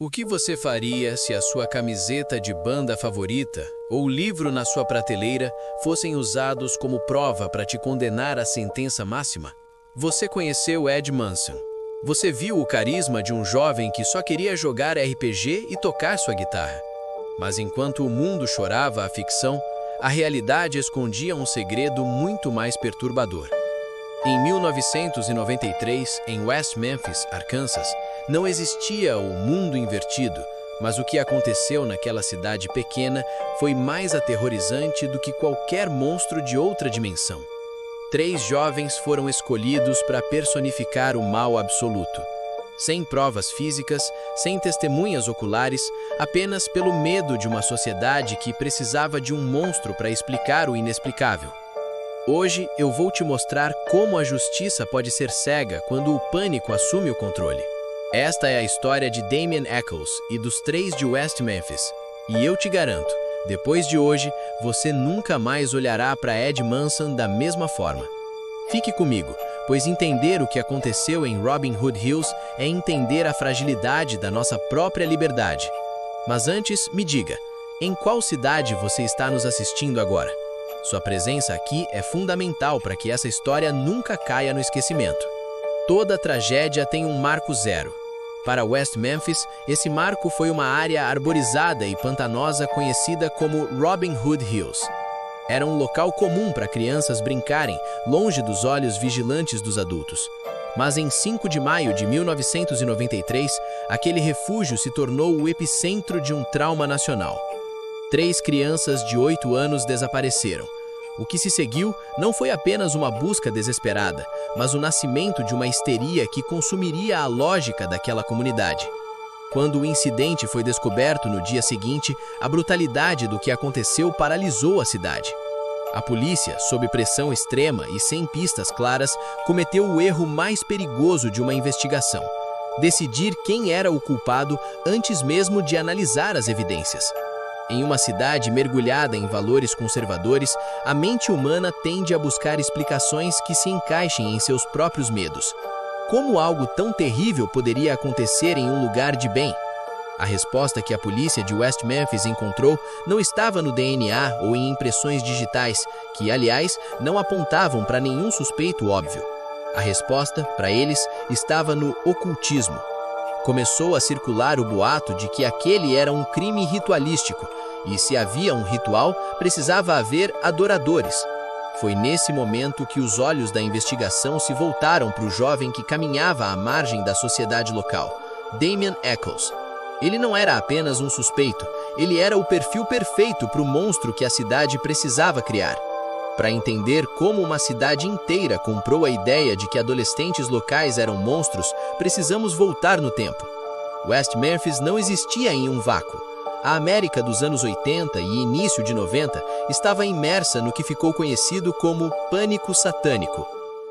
O que você faria se a sua camiseta de banda favorita ou livro na sua prateleira fossem usados como prova para te condenar à sentença máxima? Você conheceu Ed Manson. Você viu o carisma de um jovem que só queria jogar RPG e tocar sua guitarra. Mas enquanto o mundo chorava a ficção, a realidade escondia um segredo muito mais perturbador. Em 1993, em West Memphis, Arkansas, não existia o mundo invertido, mas o que aconteceu naquela cidade pequena foi mais aterrorizante do que qualquer monstro de outra dimensão. 3 jovens foram escolhidos para personificar o mal absoluto. Sem provas físicas, sem testemunhas oculares, apenas pelo medo de uma sociedade que precisava de um monstro para explicar o inexplicável. Hoje eu vou te mostrar como a justiça pode ser cega quando o pânico assume o controle. Esta é a história de Damien Echols e dos 3 de West Memphis. E eu te garanto, depois de hoje, você nunca mais olhará para Ed Manson da mesma forma. Fique comigo, pois entender o que aconteceu em Robin Hood Hills é entender a fragilidade da nossa própria liberdade. Mas antes, me diga, em qual cidade você está nos assistindo agora? Sua presença aqui é fundamental para que essa história nunca caia no esquecimento. Toda tragédia tem um marco zero. Para West Memphis, esse marco foi uma área arborizada e pantanosa conhecida como Robin Hood Hills. Era um local comum para crianças brincarem, longe dos olhos vigilantes dos adultos. Mas em 5 de maio de 1993, aquele refúgio se tornou o epicentro de um trauma nacional. 3 crianças de 8 anos desapareceram. O que se seguiu não foi apenas uma busca desesperada, mas o nascimento de uma histeria que consumiria a lógica daquela comunidade. Quando o incidente foi descoberto no dia seguinte, a brutalidade do que aconteceu paralisou a cidade. A polícia, sob pressão extrema e sem pistas claras, cometeu o erro mais perigoso de uma investigação: decidir quem era o culpado antes mesmo de analisar as evidências. Em uma cidade mergulhada em valores conservadores, a mente humana tende a buscar explicações que se encaixem em seus próprios medos. Como algo tão terrível poderia acontecer em um lugar de bem? A resposta que a polícia de West Memphis encontrou não estava no DNA ou em impressões digitais, que, aliás, não apontavam para nenhum suspeito óbvio. A resposta, para eles, estava no ocultismo. Começou a circular o boato de que aquele era um crime ritualístico, e se havia um ritual, precisava haver adoradores. Foi nesse momento que os olhos da investigação se voltaram para o jovem que caminhava à margem da sociedade local, Damien Echols. Ele não era apenas um suspeito, ele era o perfil perfeito para o monstro que a cidade precisava criar. Para entender como uma cidade inteira comprou a ideia de que adolescentes locais eram monstros, precisamos voltar no tempo. West Memphis não existia em um vácuo. A América dos anos 80 e início de 90 estava imersa no que ficou conhecido como pânico satânico.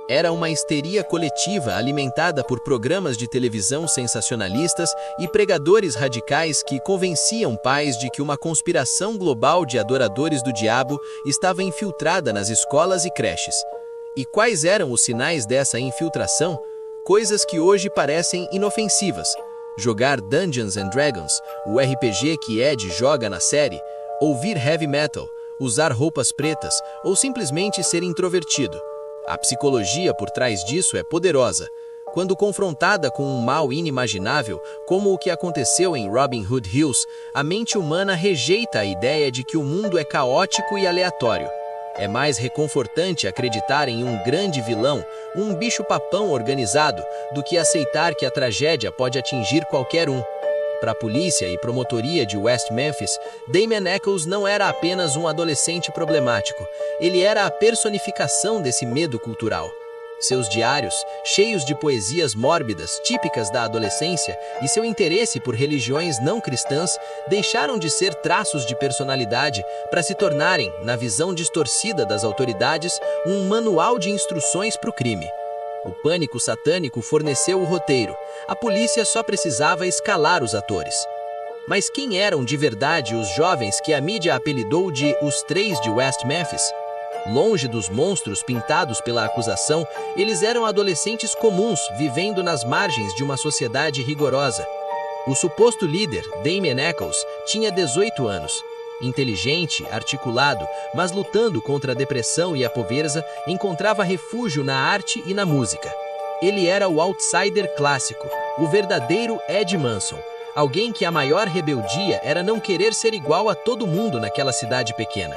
Era uma histeria coletiva alimentada por programas de televisão sensacionalistas e pregadores radicais que convenciam pais de que uma conspiração global de adoradores do diabo estava infiltrada nas escolas e creches. E quais eram os sinais dessa infiltração? Coisas que hoje parecem inofensivas. Jogar Dungeons and Dragons, o RPG que Ed joga na série, ouvir heavy metal, usar roupas pretas ou simplesmente ser introvertido. A psicologia por trás disso é poderosa. Quando confrontada com um mal inimaginável, como o que aconteceu em Robin Hood Hills, a mente humana rejeita a ideia de que o mundo é caótico e aleatório. É mais reconfortante acreditar em um grande vilão, um bicho-papão organizado, do que aceitar que a tragédia pode atingir qualquer um. Para a polícia e promotoria de West Memphis, Damien Echols não era apenas um adolescente problemático, ele era a personificação desse medo cultural. Seus diários, cheios de poesias mórbidas típicas da adolescência, e seu interesse por religiões não cristãs deixaram de ser traços de personalidade para se tornarem, na visão distorcida das autoridades, um manual de instruções para o crime. O pânico satânico forneceu o roteiro. A polícia só precisava escalar os atores. Mas quem eram de verdade os jovens que a mídia apelidou de os 3 de West Memphis? Longe dos monstros pintados pela acusação, eles eram adolescentes comuns vivendo nas margens de uma sociedade rigorosa. O suposto líder, Damien Echols, tinha 18 anos. Inteligente, articulado, mas lutando contra a depressão e a pobreza, encontrava refúgio na arte e na música. Ele era o outsider clássico, o verdadeiro Ed Manson, alguém que a maior rebeldia era não querer ser igual a todo mundo naquela cidade pequena.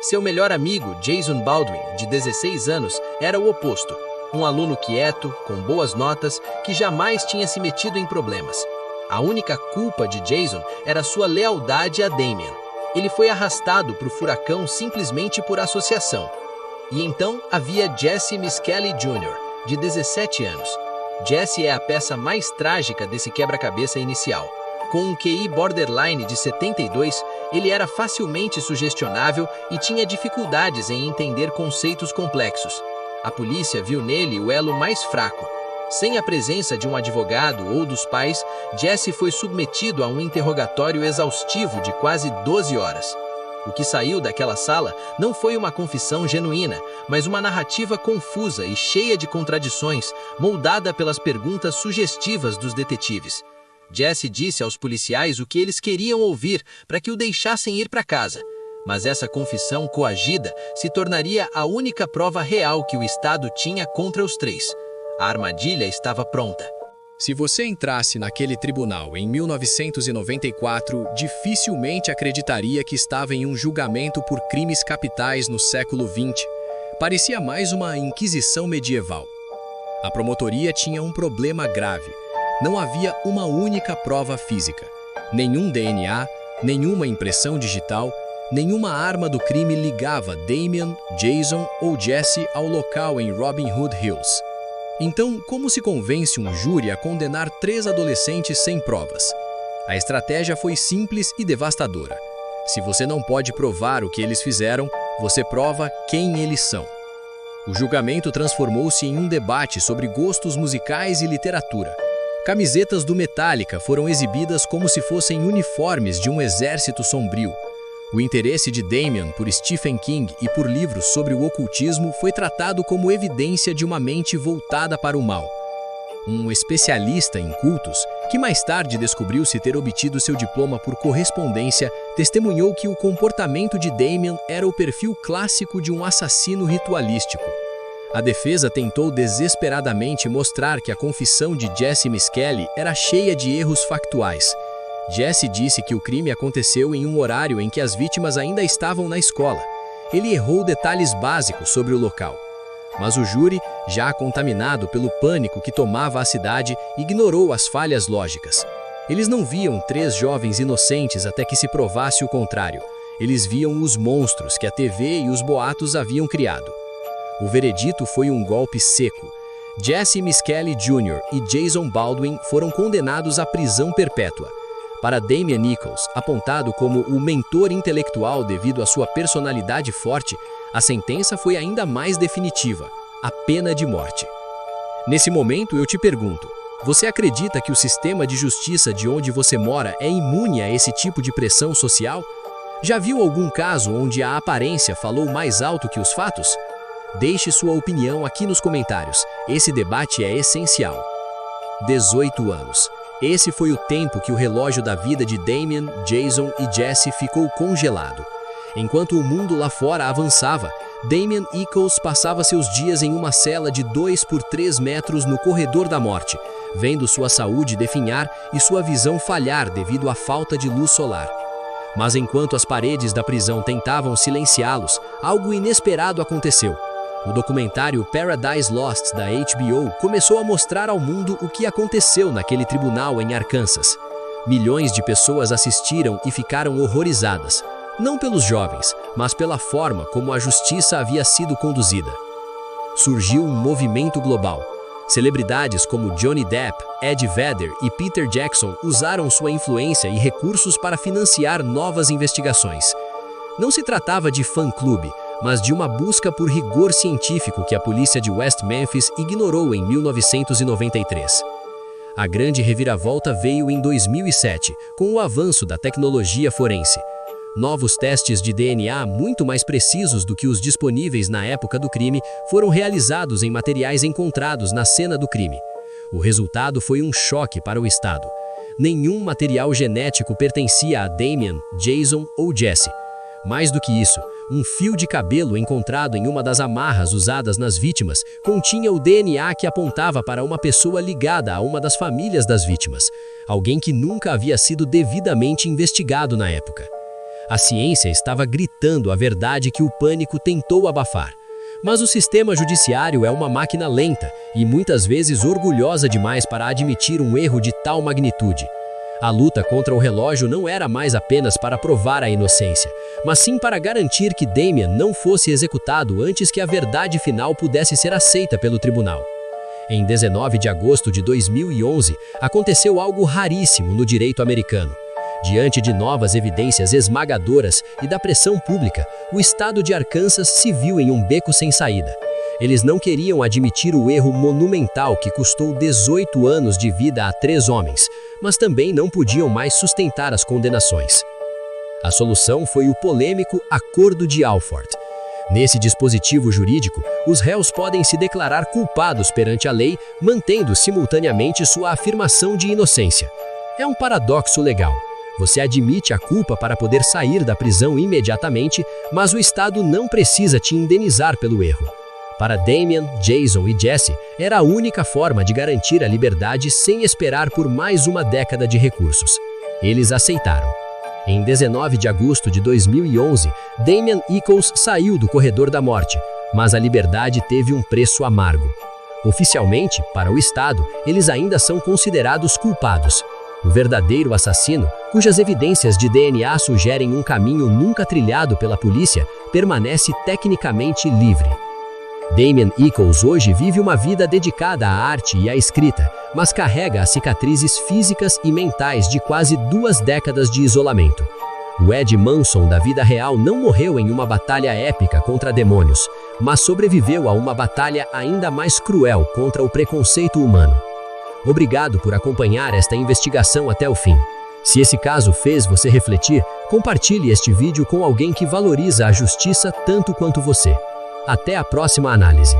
Seu melhor amigo, Jason Baldwin, de 16 anos, era o oposto, um aluno quieto, com boas notas, que jamais tinha se metido em problemas. A única culpa de Jason era sua lealdade a Damien. Ele foi arrastado para o furacão simplesmente por associação. E então havia Jesse Miskelly Jr., de 17 anos. Jesse é a peça mais trágica desse quebra-cabeça inicial. Com um QI borderline de 72, ele era facilmente sugestionável e tinha dificuldades em entender conceitos complexos. A polícia viu nele o elo mais fraco. Sem a presença de um advogado ou dos pais, Jesse foi submetido a um interrogatório exaustivo de quase 12 horas. O que saiu daquela sala não foi uma confissão genuína, mas uma narrativa confusa e cheia de contradições, moldada pelas perguntas sugestivas dos detetives. Jesse disse aos policiais o que eles queriam ouvir para que o deixassem ir para casa. Mas essa confissão coagida se tornaria a única prova real que o Estado tinha contra os três. A armadilha estava pronta. Se você entrasse naquele tribunal em 1994, dificilmente acreditaria que estava em um julgamento por crimes capitais no século XX. Parecia mais uma inquisição medieval. A promotoria tinha um problema grave. Não havia uma única prova física. Nenhum DNA, nenhuma impressão digital, nenhuma arma do crime ligava Damien, Jason ou Jesse ao local em Robin Hood Hills. Então, como se convence um júri a condenar 3 adolescentes sem provas? A estratégia foi simples e devastadora. Se você não pode provar o que eles fizeram, você prova quem eles são. O julgamento transformou-se em um debate sobre gostos musicais e literatura. Camisetas do Metallica foram exibidas como se fossem uniformes de um exército sombrio. O interesse de Damien por Stephen King e por livros sobre o ocultismo foi tratado como evidência de uma mente voltada para o mal. Um especialista em cultos, que mais tarde descobriu-se ter obtido seu diploma por correspondência, testemunhou que o comportamento de Damien era o perfil clássico de um assassino ritualístico. A defesa tentou desesperadamente mostrar que a confissão de Jesse Miskelly era cheia de erros factuais. Jesse disse que o crime aconteceu em um horário em que as vítimas ainda estavam na escola. Ele errou detalhes básicos sobre o local. Mas o júri, já contaminado pelo pânico que tomava a cidade, ignorou as falhas lógicas. Eles não viam 3 jovens inocentes até que se provasse o contrário. Eles viam os monstros que a TV e os boatos haviam criado. O veredito foi um golpe seco. Jesse Miskelly Jr. e Jason Baldwin foram condenados à prisão perpétua. Para Damien Echols, apontado como o mentor intelectual devido à sua personalidade forte, a sentença foi ainda mais definitiva, a pena de morte. Nesse momento eu te pergunto, você acredita que o sistema de justiça de onde você mora é imune a esse tipo de pressão social? Já viu algum caso onde a aparência falou mais alto que os fatos? Deixe sua opinião aqui nos comentários, esse debate é essencial. 18 anos. Esse foi o tempo que o relógio da vida de Damien, Jason e Jesse ficou congelado. Enquanto o mundo lá fora avançava, Damien Echols passava seus dias em uma cela de 2 por 3 metros no corredor da morte, vendo sua saúde definhar e sua visão falhar devido à falta de luz solar. Mas enquanto as paredes da prisão tentavam silenciá-los, algo inesperado aconteceu. O documentário Paradise Lost da HBO começou a mostrar ao mundo o que aconteceu naquele tribunal em Arkansas. Milhões de pessoas assistiram e ficaram horrorizadas, não pelos jovens, mas pela forma como a justiça havia sido conduzida. Surgiu um movimento global. Celebridades como Johnny Depp, Ed Vedder e Peter Jackson usaram sua influência e recursos para financiar novas investigações. Não se tratava de fã-clube, mas de uma busca por rigor científico que a polícia de West Memphis ignorou em 1993. A grande reviravolta veio em 2007, com o avanço da tecnologia forense. Novos testes de DNA muito mais precisos do que os disponíveis na época do crime foram realizados em materiais encontrados na cena do crime. O resultado foi um choque para o Estado. nenhum material genético pertencia a Damien, Jason ou Jesse. Mais do que isso, um fio de cabelo encontrado em uma das amarras usadas nas vítimas continha o DNA que apontava para uma pessoa ligada a uma das famílias das vítimas, alguém que nunca havia sido devidamente investigado na época. A ciência estava gritando a verdade que o pânico tentou abafar. Mas o sistema judiciário é uma máquina lenta e muitas vezes orgulhosa demais para admitir um erro de tal magnitude. A luta contra o relógio não era mais apenas para provar a inocência, mas sim para garantir que Damien não fosse executado antes que a verdade final pudesse ser aceita pelo tribunal. Em 19 de agosto de 2011, aconteceu algo raríssimo no direito americano. Diante de novas evidências esmagadoras e da pressão pública, o estado de Arkansas se viu em um beco sem saída. Eles não queriam admitir o erro monumental que custou 18 anos de vida a 3 homens, mas também não podiam mais sustentar as condenações. A solução foi o polêmico Acordo de Alford. Nesse dispositivo jurídico, os réus podem se declarar culpados perante a lei, mantendo simultaneamente sua afirmação de inocência. É um paradoxo legal. Você admite a culpa para poder sair da prisão imediatamente, mas o Estado não precisa te indenizar pelo erro. Para Damien, Jason e Jesse, era a única forma de garantir a liberdade sem esperar por mais uma década de recursos. Eles aceitaram. Em 19 de agosto de 2011, Damien Echols saiu do corredor da morte, mas a liberdade teve um preço amargo. Oficialmente, para o Estado, eles ainda são considerados culpados. O verdadeiro assassino, cujas evidências de DNA sugerem um caminho nunca trilhado pela polícia, permanece tecnicamente livre. Damien Echols hoje vive uma vida dedicada à arte e à escrita, mas carrega as cicatrizes físicas e mentais de quase 2 décadas de isolamento. O Ed Manson da vida real não morreu em uma batalha épica contra demônios, mas sobreviveu a uma batalha ainda mais cruel contra o preconceito humano. Obrigado por acompanhar esta investigação até o fim. Se esse caso fez você refletir, compartilhe este vídeo com alguém que valoriza a justiça tanto quanto você. Até a próxima análise.